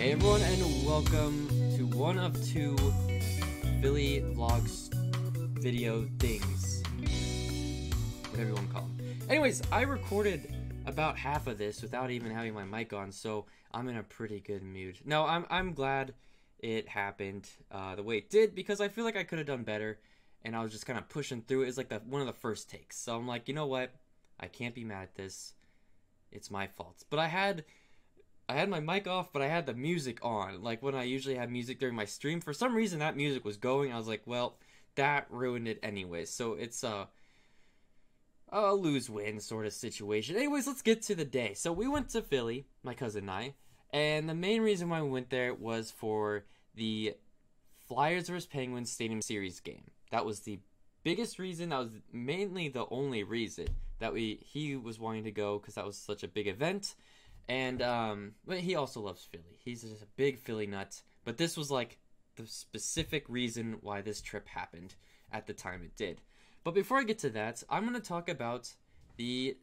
Hey everyone, and welcome to one of two Philly vlogs video things, whatever you want to call them. Anyways, I recorded about half of this without even having my mic on, so I'm in a pretty good mood. No, I'm glad it happened the way it did, because I feel like I could have done better, and I was just kind of pushing through it. It's like one of the first takes, so I'm like, you know what? I can't be mad at this. It's my fault. But I had my mic off, but I had the music on. Like when I usually have music during my stream, for some reason that music was going. I was like, well, that ruined it anyways. So it's a lose-win sort of situation. Anyways, let's get to the day. So we went to Philly, my cousin and I, and the main reason why we went there was for the Flyers vs. Penguins Stadium Series game. That was the biggest reason. That was mainly the only reason that he was wanting to go, because that was such a big event. And but he also loves Philly. He's just a big Philly nut. But this was like the specific reason why this trip happened at the time it did. But before I get to that, I'm going to talk about my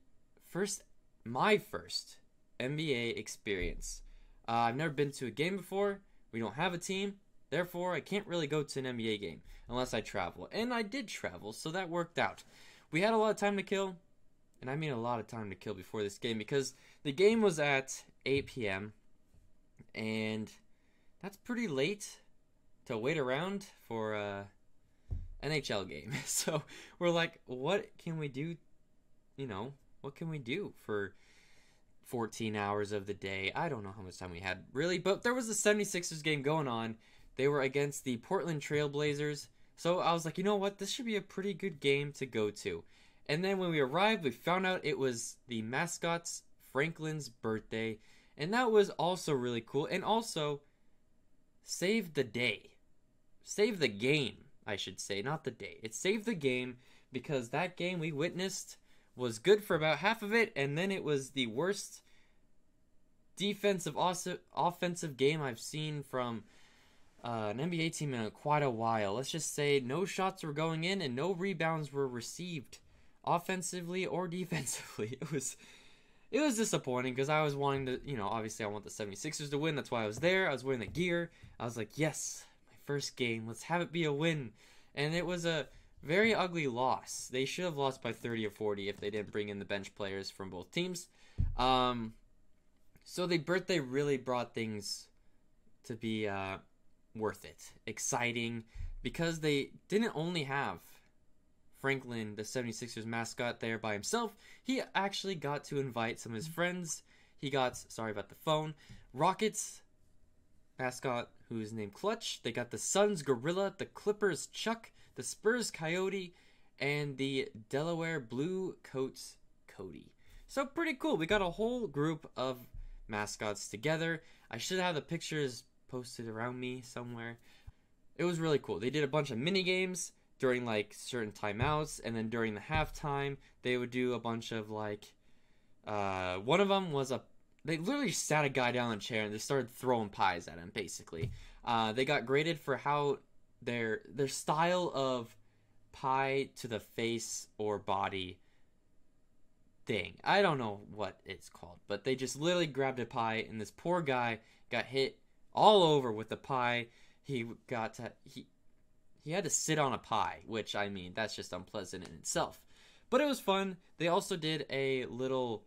first NBA experience. I've never been to a game before. We don't have a team. Therefore, I can't really go to an NBA game unless I travel. And I did travel, so that worked out. We had a lot of time to kill. And I mean a lot of time to kill before this game, because the game was at 8 p.m. and that's pretty late to wait around for a NHL game. So we're like, what can we do? What can we do for 14 hours of the day? I don't know how much time we had, really, but there was a 76ers game going on. They were against the Portland Trail Blazers. So I was like, you know what? This should be a pretty good game to go to. And then when we arrived, we found out it was the mascot's Franklin's birthday. And that was also really cool. And also, saved the day. Saved the game, I should say. Not the day. It saved the game, because that game we witnessed was good for about half of it. And then it was the worst offensive game I've seen from an NBA team in quite a while. Let's just say no shots were going in and no rebounds were received, offensively or defensively. It was disappointing, because I was wanting to, obviously I want the 76ers to win. That's why I was there. I was wearing the gear. I was like, yes, my first game. Let's have it be a win. And it was a very ugly loss. They should have lost by 30 or 40 if they didn't bring in the bench players from both teams. So the birthday really brought things to be worth it. Exciting, because they didn't only have Franklin, the 76ers mascot, there by himself. He actually got to invite some of his friends. He got, sorry about the phone, Rockets mascot, who is named Clutch. They got the Suns Gorilla, the Clippers Chuck, the Spurs Coyote, and the Delaware Blue Coats Cody. So pretty cool. We got a whole group of mascots together. I should have the pictures posted around me somewhere. It was really cool. They did a bunch of mini games during like certain timeouts, and then during the halftime they would do a bunch of like one of them was they literally sat a guy down in a chair and they started throwing pies at him, basically. They got graded for how their style of pie to the face or body thing. I don't know what it's called, but they just literally grabbed a pie, and this poor guy got hit all over with the pie. He had to sit on a pie, which, I mean, that's just unpleasant in itself. But it was fun. They also did a little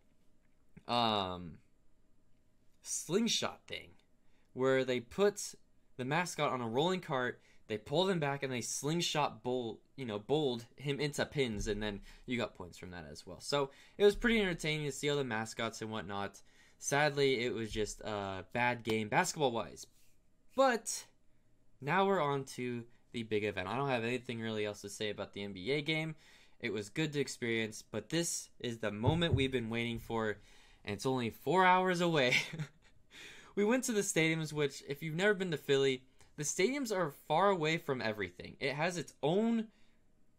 slingshot thing, where they put the mascot on a rolling cart, they pulled him back, and they slingshot bowled him into pins, and then you got points from that as well. So it was pretty entertaining to see all the mascots and whatnot. Sadly, it was just a bad game basketball-wise. But now we're on to the big event. I don't have anything really else to say about the NBA game. It was good to experience, but this is the moment we've been waiting for, and it's only 4 hours away. We went to the stadiums, which, if you've never been to Philly, the stadiums are far away from everything. It has its own,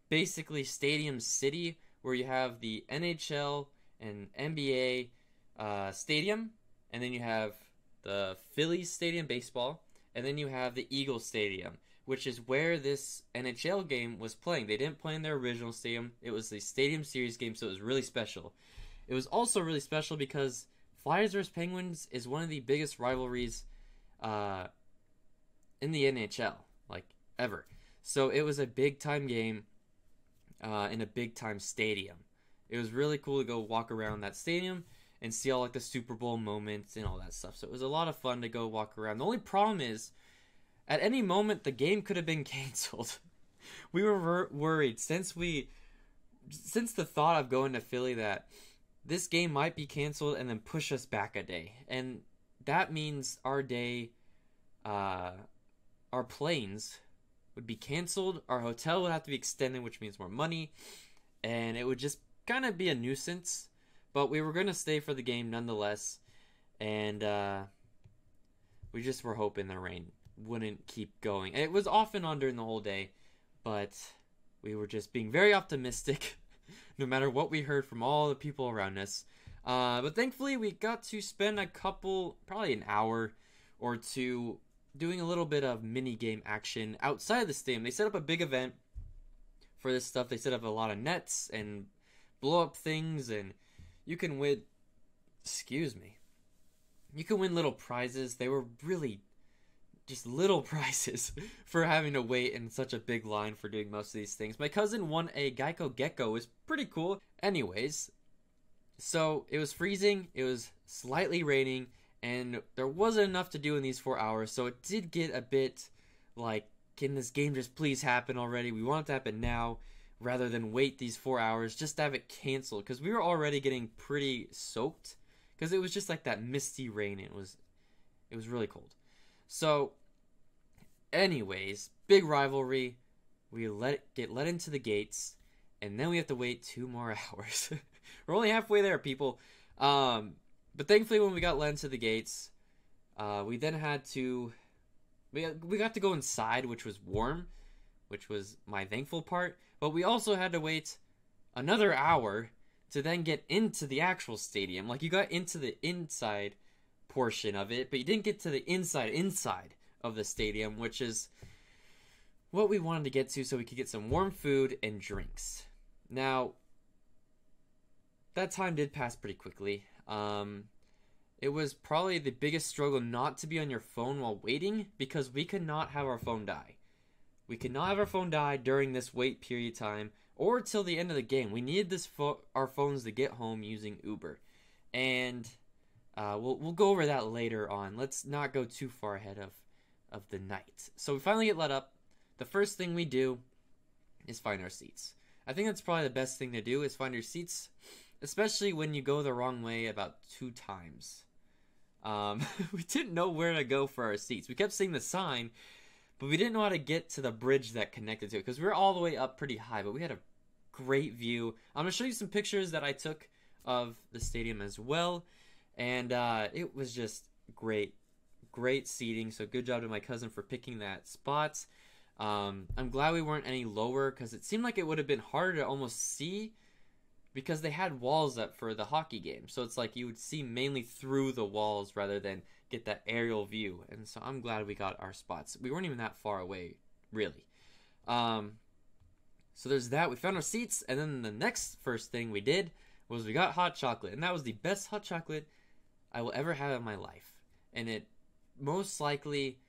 basically, stadium city, where you have the NHL and NBA stadium, and then you have the Phillies stadium, baseball, and then you have the Eagles stadium, which is where this NHL game was playing. They didn't play in their original stadium. It was the Stadium Series game, so it was really special. It was also really special because Flyers vs. Penguins is one of the biggest rivalries uh, in the NHL, like ever. So it was a big time game in a big time stadium. It was really cool to go walk around that stadium and see all like the Super Bowl moments and all that stuff. So it was a lot of fun to go walk around. The only problem is, at any moment the game could have been canceled. We were worried since the thought of going to Philly that this game might be canceled and then push us back a day, and that means our day, our planes would be canceled, our hotel would have to be extended, which means more money, and it would just kind of be a nuisance. But we were going to stay for the game nonetheless, and we just were hoping the rain wouldn't keep going. It was off and on during the whole day, but we were just being very optimistic no matter what we heard from all the people around us. But thankfully we got to spend probably an hour or two, doing a little bit of mini game action outside of the stadium. They set up a big event for this stuff. They set up a lot of nets and blow up things, and you can win little prizes. They were really just little prizes for having to wait in such a big line for doing most of these things. My cousin won a Geico Gecko. It was pretty cool. Anyways, so it was freezing, it was slightly raining, and there wasn't enough to do in these 4 hours, so it did get a bit like, can this game just please happen already? We want it to happen now, rather than wait these 4 hours just to have it canceled, because we were already getting pretty soaked, because it was just like that misty rain. It was really cold. So anyways, big rivalry. We get let into the gates, and then we have to wait 2 more hours. We're only halfway there, people. But thankfully, when we got let into the gates, we then had to... We got to go inside, which was warm, which was my thankful part. But we also had to wait another hour to then get into the actual stadium. Like, you got into the inside portion of it, but you didn't get to the inside of the stadium, which is what we wanted to get to so we could get some warm food and drinks. Now, that time did pass pretty quickly. It was probably the biggest struggle not to be on your phone while waiting, because we could not have our phone die. We could not have our phone die during this wait period time or till the end of the game. We needed our phones to get home using Uber. And we'll go over that later on. Let's not go too far ahead of the night. So we finally get let up. The first thing we do is find our seats. I think that's probably the best thing to do, is find your seats, especially when you go the wrong way about 2 times. We didn't know where to go for our seats. We kept seeing the sign, but we didn't know how to get to the bridge that connected to it, because we were all the way up pretty high, but we had a great view. I'm going to show you some pictures that I took of the stadium as well, and it was just great seating. So good job to my cousin for picking that spot. I'm glad we weren't any lower, because it seemed like it would have been harder to almost see, because they had walls up for the hockey game. So it's like you would see mainly through the walls rather than get that aerial view. And so I'm glad we got our spots. We weren't even that far away, really. So there's that. We found our seats, and then the next first thing we did was we got hot chocolate. And that was the best hot chocolate I will ever have in my life. And it most likely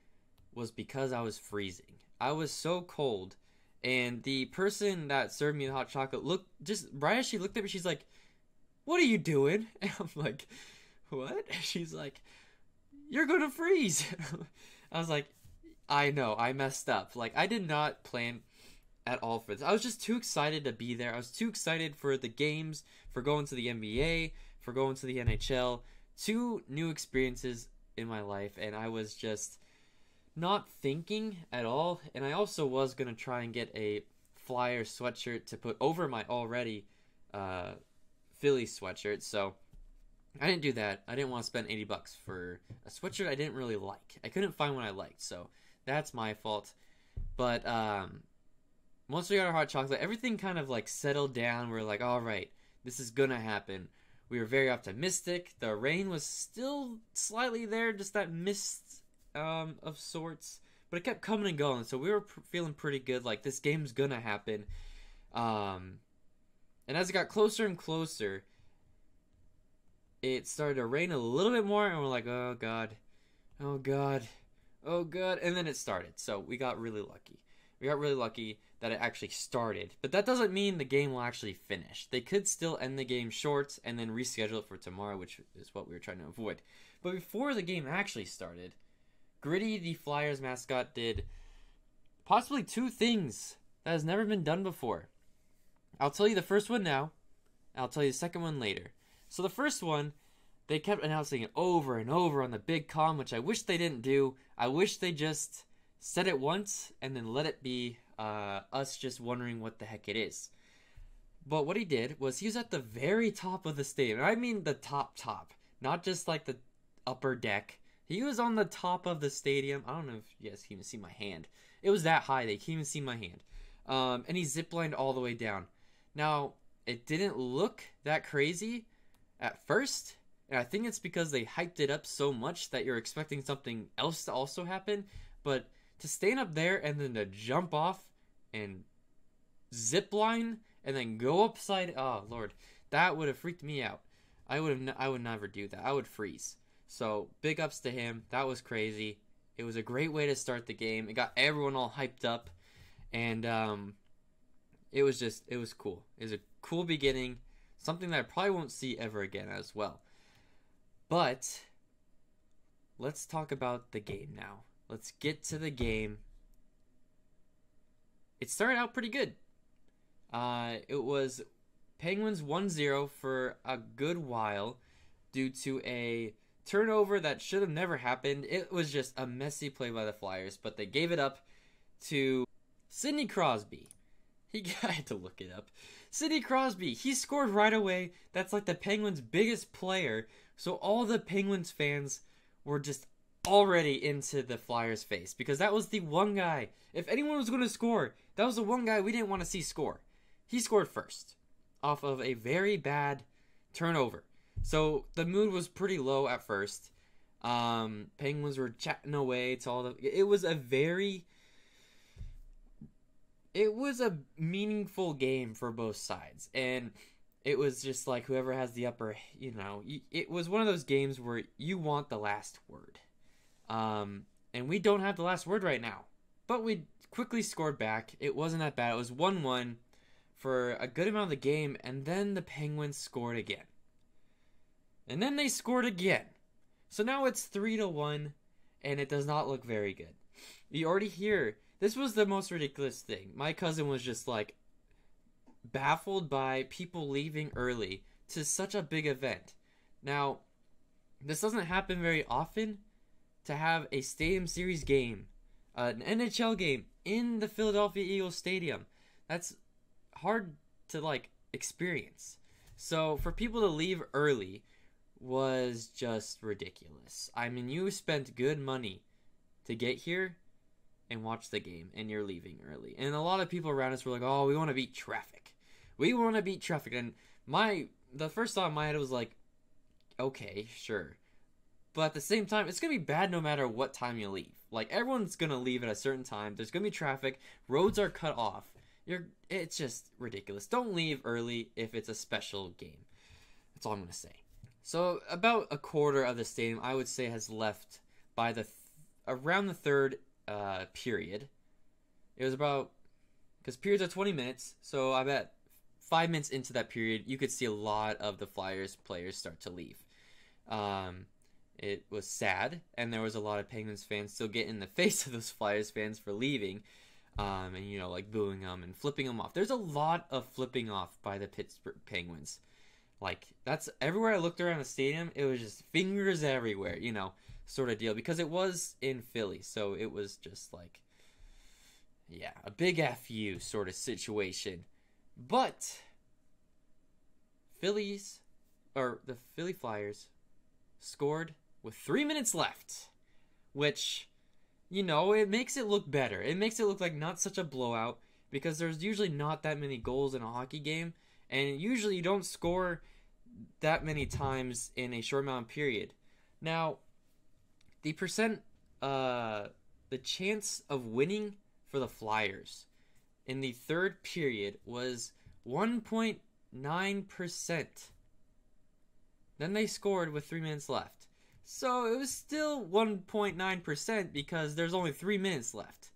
was because I was freezing. I was so cold. And the person that served me the hot chocolate right as she looked at me, she's like, "What are you doing?" And I'm like, "What?" She's like, "You're gonna freeze." I was like, I know, I messed up. Like, I did not plan at all for this. I was just too excited to be there. I was too excited for the games, for going to the NBA, for going to the NHL. 2 new experiences in my life, and I was just not thinking at all. And I also was going to try and get a Flyer sweatshirt to put over my already Philly sweatshirt, so I didn't do that. I didn't want to spend $80 for a sweatshirt I didn't really like. I couldn't find one I liked, so that's my fault. But once we got our hot chocolate, everything kind of like settled down. We're like, all right, this is gonna happen. We were very optimistic. The rain was still slightly there, just that mist of sorts, but it kept coming and going, so we were feeling pretty good, like this game's gonna happen. And as it got closer and closer, it started to rain a little bit more, and we're like, oh god, oh good, and then it started. So we got really lucky. We got really lucky that it actually started. But that doesn't mean the game will actually finish. They could still end the game short and then reschedule it for tomorrow, which is what we were trying to avoid. But before the game actually started, Gritty, the Flyers mascot, did possibly 2 things that has never been done before. I'll tell you the first one now. I'll tell you the second one later. So the first one, they kept announcing it over and over on the big comm, which I wish they didn't do. I wish they just said it once and then let it be us just wondering what the heck it is. But what he did was he was at the very top of the stadium. And I mean the top, not just like the upper deck. He was on the top of the stadium. I don't know if you guys can even see my hand. It was that high. They can't even see my hand. And he ziplined all the way down. Now, it didn't look that crazy at first. And I think it's because they hyped it up so much that you're expecting something else to also happen. But to stand up there and then to jump off and zipline and then go upside, oh Lord, that would have freaked me out. I would never do that. I would freeze. So big ups to him. That was crazy. It was a great way to start the game. It got everyone all hyped up, and it was cool. It was a cool beginning, something that I probably won't see ever again as well. But let's talk about the game now. Let's get to the game. It started out pretty good. It was Penguins 1-0 for a good while due to a turnover that should have never happened. It was just a messy play by the Flyers, but they gave it up to Sidney Crosby. I had to look it up. Sidney Crosby, he scored right away. That's like the Penguins' biggest player. So all the Penguins fans were just already into the Flyers' face because that was the one guy. If anyone was going to score, that was the one guy we didn't want to see score. He scored first off of a very bad turnover. So the mood was pretty low at first. Penguins were chatting away to all the. It was a meaningful game for both sides, and it was just like whoever has the upper. It was one of those games where you want the last word, and we don't have the last word right now. But we quickly scored back. It wasn't that bad. It was 1-1 for a good amount of the game, and then the Penguins scored again. And then they scored again. So now it's 3-1, and it does not look very good. You already hear, this was the most ridiculous thing. My cousin was just like baffled by people leaving early to such a big event. Now, this doesn't happen very often to have a Stadium Series game, an NHL game in the Philadelphia Eagles Stadium. That's hard to experience. So for people to leave early was just ridiculous. I mean, you spent good money to get here and watch the game, and you're leaving early. And a lot of people around us were like, oh, we want to beat traffic. We want to beat traffic. And the first thought in my head was like, okay, sure. But at the same time, it's going to be bad no matter what time you leave. Everyone's going to leave at a certain time. There's going to be traffic. Roads are cut off. It's just ridiculous. Don't leave early if it's a special game. That's all I'm going to say. So about a quarter of the stadium, I would say, has left by around the third period. It was because periods are 20 minutes, so I bet 5 minutes into that period, you could see a lot of the Flyers players start to leave. It was sad, and there was a lot of Penguins fans still getting in the face of those Flyers fans for leaving, and booing them and flipping them off. There's a lot of flipping off by the Pittsburgh Penguins. That's everywhere I looked around the stadium, it was just fingers everywhere, sort of deal. Because it was in Philly, so it was just a big F you sort of situation. But the Philly Flyers scored with 3 minutes left, which, it makes it look better. It makes it look like not such a blowout, because there's usually not that many goals in a hockey game, and usually you don't score that many times in a short amount of period. Now, the chance of winning for the Flyers in the third period was 1.9%. Then they scored with 3 minutes left. So it was still 1.9% because there's only 3 minutes left.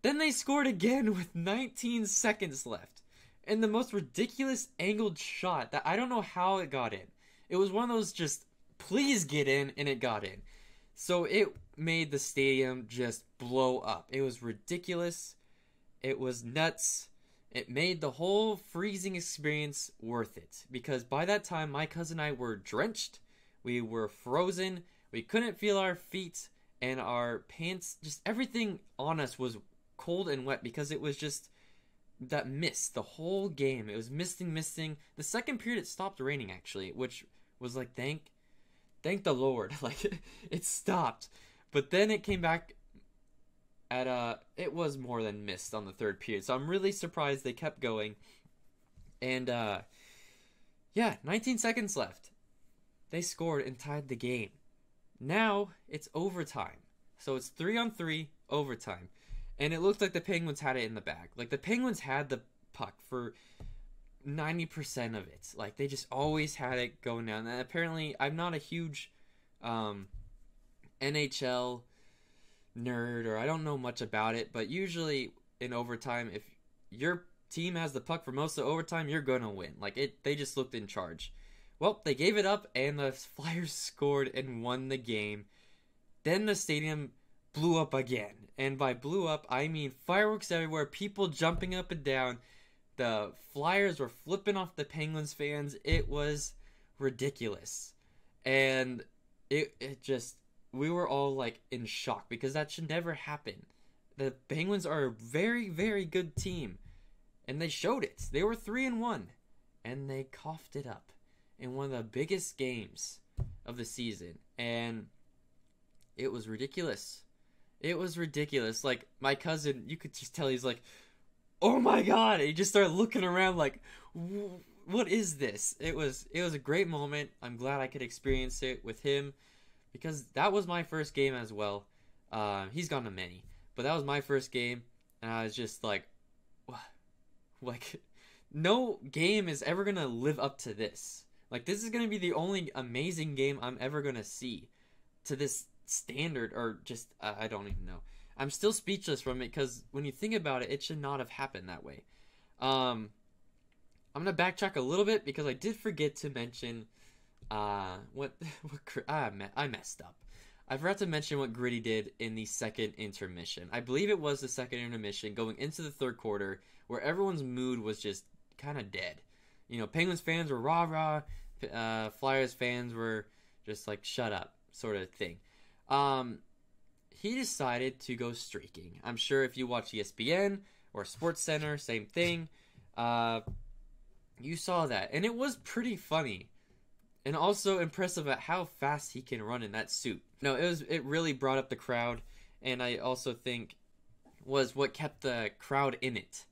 Then they scored again with 19 seconds left. And the most ridiculous angled shot that I don't know how it got in. It was one of those just, please get in, and it got in. So it made the stadium just blow up. It was ridiculous. It was nuts. It made the whole freezing experience worth it. Because by that time, my cousin and I were drenched. We were frozen. We couldn't feel our feet. And our pants, just everything on us was cold and wet. Because it was just that mist the whole game. It was misting. The second period, it stopped raining, actually. Which was like, thank the Lord. Like, it stopped. But then it came back at it was more than missed on the third period. So I'm really surprised they kept going. And yeah, 19 seconds left. They scored and tied the game. Now it's overtime. So it's 3-on-3 overtime. And it looked like the Penguins had it in the bag. Like, the Penguins had the puck for 90% of it. Like, they just always had it going down. And apparently, I'm not a huge NHL nerd, or I don't know much about it, but usually in overtime, if your team has the puck for most of the overtime, you're gonna win. Like, they just looked in charge. Well, they gave it up, and the Flyers scored and won the game. Then the stadium blew up again. And by blew up, I mean fireworks everywhere, people jumping up and down. The Flyers were flipping off the Penguins fans. It was ridiculous. And it just, we were all like in shock because that should never happen. The Penguins are a very, very good team. And they showed it. They were 3-1. And they coughed it up in one of the biggest games of the season. And it was ridiculous. It was ridiculous. Like, my cousin, you could just tell he's like, oh my god! And he just started looking around like, what is this? It was a great moment. I'm glad I could experience it with him because that was my first game as well. He's gone to many, but that was my first game, and I was just like, no game is ever gonna live up to this. Like, this is gonna be the only amazing game I'm ever gonna see to this standard, or just I don't even know. I'm still speechless from it because when you think about it, it should not have happened that way. I'm gonna backtrack a little bit because I did forget to mention I messed up. I forgot to mention what Gritty did in the second intermission. I believe it was the second intermission going into the third quarter where everyone's mood was just kind of dead. You know, Penguins fans were rah-rah, Flyers fans were just like, shut up, sort of thing. He decided to go streaking. I'm sure if you watch ESPN or SportsCenter, same thing. You saw that, and it was pretty funny, and also impressive at how fast he can run in that suit. No, it really brought up the crowd, and I also think was what kept the crowd in it.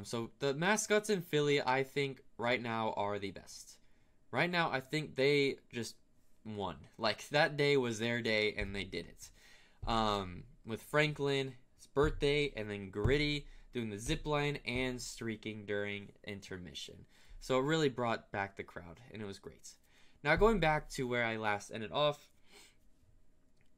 So the mascots in Philly, I think right now are the best. Right now, I think they just won. Like, that day was their day, and they did it. With Franklin, his birthday, and then Gritty doing the zip line and streaking during intermission. So it really brought back the crowd, and it was great. Now, going back to where I last ended off,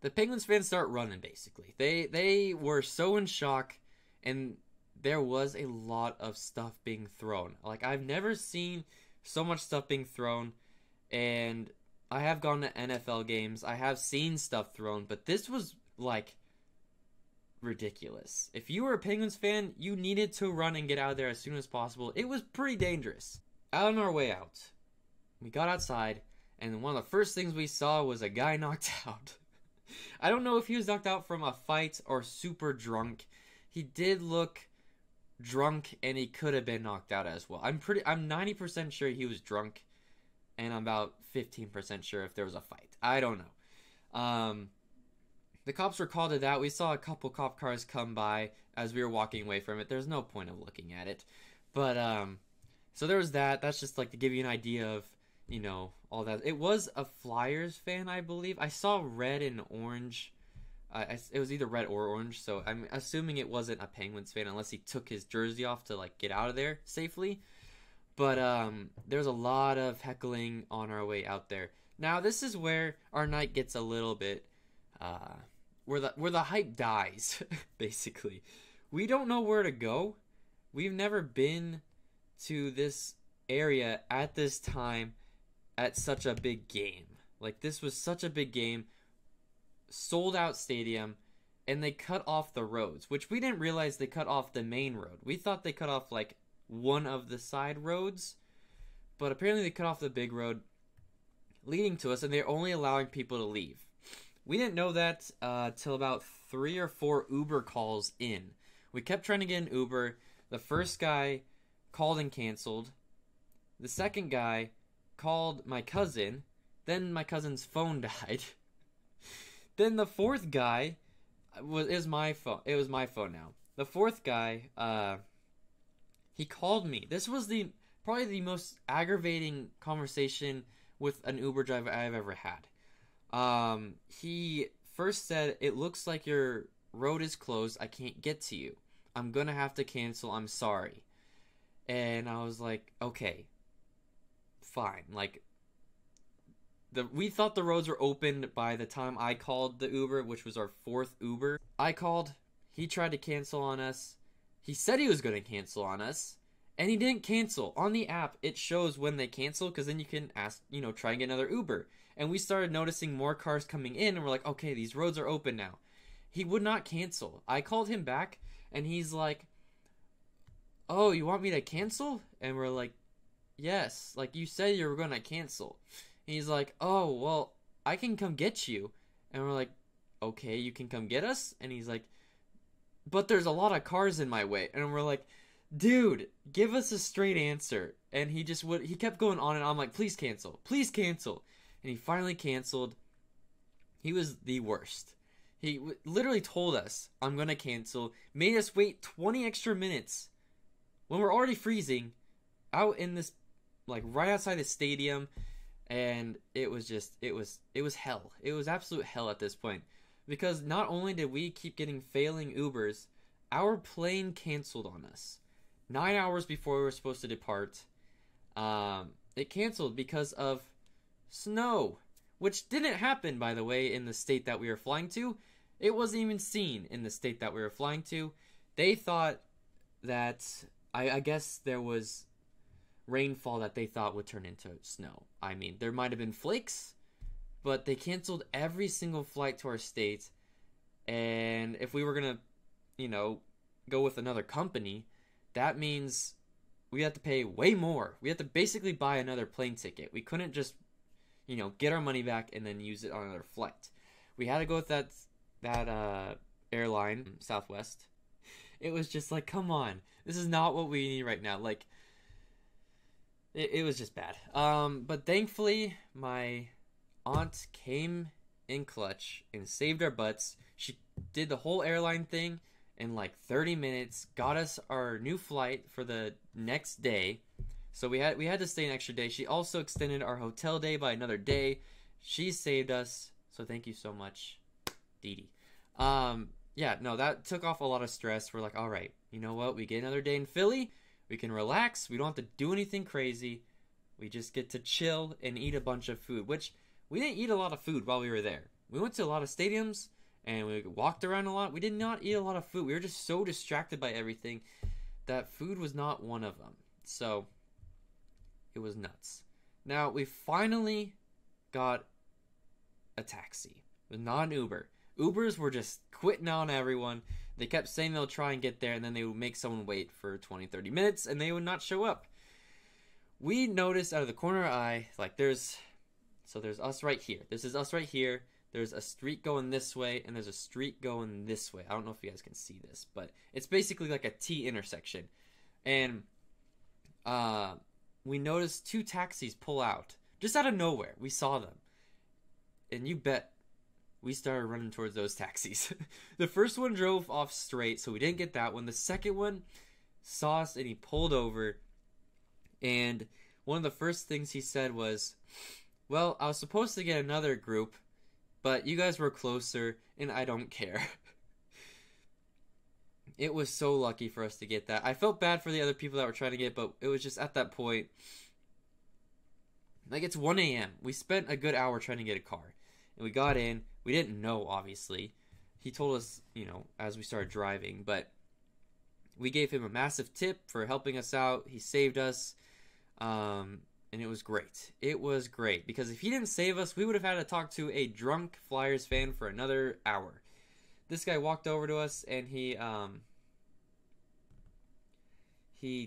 the Penguins fans start running, basically. They were so in shock, and there was a lot of stuff being thrown. Like, I've never seen so much stuff being thrown, and I have gone to NFL games. I have seen stuff thrown, but this was, like, ridiculous. If you were a Penguins fan, you needed to run and get out of there as soon as possible. It was pretty dangerous. Out on our way out, we got outside, and one of the first things we saw was a guy knocked out. I don't know if he was knocked out from a fight or super drunk. He did look drunk, and he could have been knocked out as well. I'm 90% sure he was drunk, and I'm about 15% sure if there was a fight. I don't know. The cops were called to that. We saw a couple cop cars come by as we were walking away from it. There's no point of looking at it. But, so there was that. That's just, like, to give you an idea of, you know, all that. It was a Flyers fan, I believe. I saw red and orange. It was either red or orange, so I'm assuming it wasn't a Penguins fan unless he took his jersey off to, like, get out of there safely. But, there's a lot of heckling on our way out there. Now this is where our night gets a little bit, where the hype dies, basically. We don't know where to go. We've never been to this area at this time at such a big game. Like, this was such a big game, sold out stadium, and they cut off the roads, which we didn't realize they cut off the main road. We thought they cut off like one of the side roads, but apparently they cut off the big road leading to us, and they're only allowing people to leave. We didn't know that till about 3 or 4 Uber calls in. We kept trying to get an Uber. The first guy called and canceled. The second guy called my cousin. Then my cousin's phone died. Then the fourth guy it was my phone. It was my phone now. The fourth guy, he called me. This was probably the most aggravating conversation with an Uber driver I've ever had. He first said, "It looks like your road is closed. I can't get to you. I'm gonna have to cancel. I'm sorry." And I was like, okay, fine. Like, we thought the roads were open by the time I called the Uber, which was our 4th Uber. I called. He tried to cancel on us. He said he was going to cancel on us, and he didn't cancel. On the app, it shows when they cancel, because then you can ask, try and get another Uber. And we started noticing more cars coming in, and we're like, okay, these roads are open now. He would not cancel. I called him back, and he's like, "Oh, you want me to cancel?" And we're like, "Yes, like you said you were going to cancel." And he's like, "Oh, well, I can come get you." And we're like, "Okay, you can come get us?" And he's like, "But there's a lot of cars in my way." And we're like, "Dude, give us a straight answer." And he kept going on and on. I'm like, "Please cancel, please cancel." And he finally canceled. He was the worst. He literally told us, "I'm going to cancel," made us wait 20 extra minutes when we're already freezing out in this, like, right outside the stadium. And it was hell. It was absolute hell at this point. Because not only did we keep getting failing Ubers, our plane canceled on us. 9 hours before we were supposed to depart. It canceled because of snow. Which didn't happen, by the way, in the state that we were flying to. It wasn't even seen in the state that we were flying to. They thought that, I guess there was rainfall that they thought would turn into snow. I mean, there might have been flakes, but they canceled every single flight to our state. And if we were going to, go with another company, that means we had to pay way more. We had to basically buy another plane ticket. We couldn't just, get our money back and then use it on another flight. We had to go with that airline, Southwest. It was just like, come on, this is not what we need right now. Like, it was just bad. But thankfully, my aunt came in clutch and saved our butts. She did the whole airline thing in like 30 minutes, got us our new flight for the next day. So we had to stay an extra day. She also extended our hotel day by another day. She saved us. So thank you so much, Dee Dee. Yeah, no, that took off a lot of stress. We're like, all right, you know what? We get another day in Philly. We can relax. We don't have to do anything crazy. We just get to chill and eat a bunch of food, which we didn't eat a lot of food while we were there. We went to a lot of stadiums and we walked around a lot. We did not eat a lot of food. We were just so distracted by everything that food was not one of them. So it was nuts. Now, we finally got a taxi. It was not an Uber. Ubers were just quitting on everyone. They kept saying they'll try and get there, and then they would make someone wait for 20, 30 minutes, and they would not show up. We noticed out of the corner of our eye, like, there's us right here. This is us right here. There's a street going this way, and there's a street going this way. I don't know if you guys can see this, but it's basically like a T intersection. And we noticed 2 taxis pull out. Just out of nowhere, we saw them. And you bet we started running towards those taxis. The first one drove off straight, so we didn't get that one. The second one saw us, and he pulled over. And one of the first things he said was, "Well, I was supposed to get another group, but you guys were closer, and I don't care." It was so lucky for us to get that. I felt bad for the other people that were trying to get, but it was just at that point, Like, it's 1 a.m. We spent a good hour trying to get a car. And we got in. We didn't know, obviously. He told us, as we started driving. But we gave him a massive tip for helping us out. He saved us. And it was great. It was great. Because if he didn't save us, we would have had to talk to a drunk Flyers fan for another hour. This guy walked over to us, and he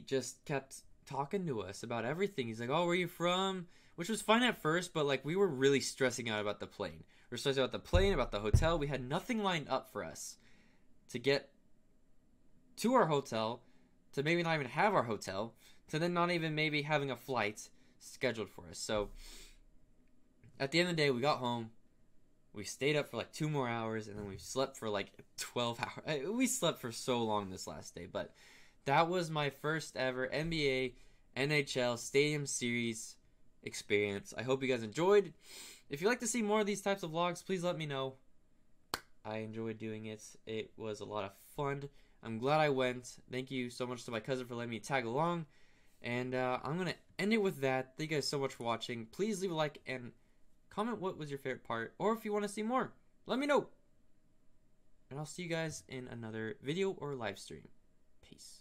just kept talking to us about everything. He's like, "Oh, where are you from?" Which was fine at first, but like we were really stressing out about the plane. We were stressing out the plane, about the hotel. We had nothing lined up for us to get to our hotel, to maybe not even have our hotel, to then not even maybe having a flight scheduled for us. So at the end of the day, we got home. We stayed up for like 2 more hours, and then we slept for like 12 hours. We slept for so long this last day, but that was my first ever NBA, NHL Stadium Series experience. I hope you guys enjoyed. If you'd like to see more of these types of vlogs, please let me know. I enjoyed doing it. It was a lot of fun. I'm glad I went. Thank you so much to my cousin for letting me tag along. And I'm going to end it with that. Thank you guys so much for watching. Please leave a like and comment what was your favorite part. Or if you want to see more, let me know. And I'll see you guys in another video or live stream. Peace.